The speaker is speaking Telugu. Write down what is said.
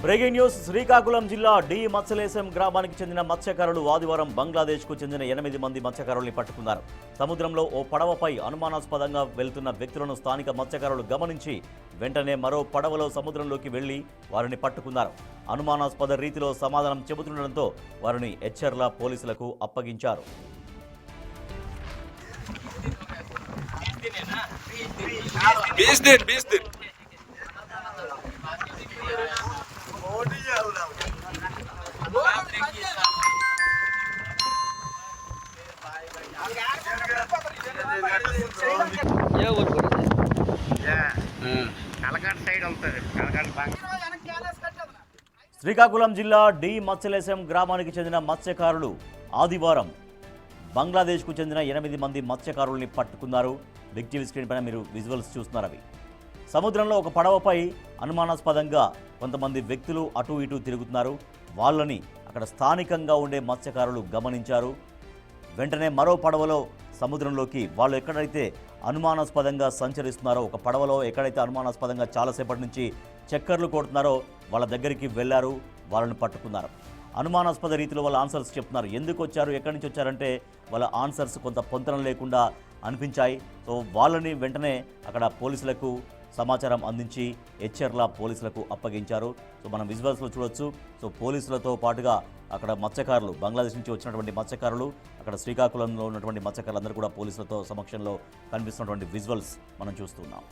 Breaking news. శ్రీకాకుళం జిల్లా డి మత్స్యలేశం గ్రామానికి చెందిన మత్స్యకారులు ఆదివారం బంగ్లాదేశ్కు చెందిన 8 మంది మత్స్యకారుల్ని పట్టుకున్నారు. సముద్రంలో ఓ పడవపై అనుమానాస్పదంగా వెళ్తున్న వ్యక్తులను స్థానిక మత్స్యకారులు గమనించి వెంటనే మరో పడవలో సముద్రంలోకి వెళ్లి వారిని పట్టుకున్నారు. అనుమానాస్పద రీతిలో సమాధానం చెబుతుండటంతో వారిని ఎచ్చెర్ల పోలీసులకు అప్పగించారు. శ్రీకాకుళం జిల్లా డి మత్స్యలేశం గ్రామానికి చెందిన మత్స్యకారులు ఆదివారం బంగ్లాదేశ్కు చెందిన 8 మంది మత్స్యకారుల్ని పట్టుకున్నారు. బిగ్ టీవీ స్క్రీన్ పైన మీరు విజువల్స్ చూస్తున్నారు. అవి సముద్రంలో ఒక పడవపై అనుమానాస్పదంగా కొంతమంది వ్యక్తులు అటు ఇటు తిరుగుతున్నారు. వాళ్ళని అక్కడ స్థానికంగా ఉండే మత్స్యకారులు గమనించారు. వెంటనే మరో పడవలో సముద్రంలోకి వాళ్ళు ఎక్కడైతే అనుమానాస్పదంగా సంచరిస్తున్నారో, ఒక పడవలో ఎక్కడైతే అనుమానాస్పదంగా చాలాసేపటి నుంచి చక్కర్లు కొడుతున్నారో వాళ్ళ దగ్గరికి వెళ్ళారు. వాళ్ళని పట్టుకున్నారు. అనుమానాస్పద రీతిలో వాళ్ళ ఆన్సర్స్ చెప్తున్నారు. ఎందుకు వచ్చారు, ఎక్కడి నుంచి వచ్చారంటే వాళ్ళ ఆన్సర్స్ కొంత పొంతనం లేకుండా అనిపించాయి. సో వాళ్ళని వెంటనే అక్కడ పోలీసులకు సమాచారం అందించి ఎచ్చెర్ల పోలీసులకు అప్పగించారు. సో మనం విజువల్స్లో చూడొచ్చు. సో పోలీసులతో పాటుగా అక్కడ మత్స్యకారులు, బంగ్లాదేశ్ నుంచి వచ్చినటువంటి మత్స్యకారులు, అక్కడ శ్రీకాకుళంలో ఉన్నటువంటి మత్స్యకారులందరూ కూడా పోలీసులతో సమక్షంలో కనిపిస్తున్నటువంటి విజువల్స్ మనం చూస్తున్నాం.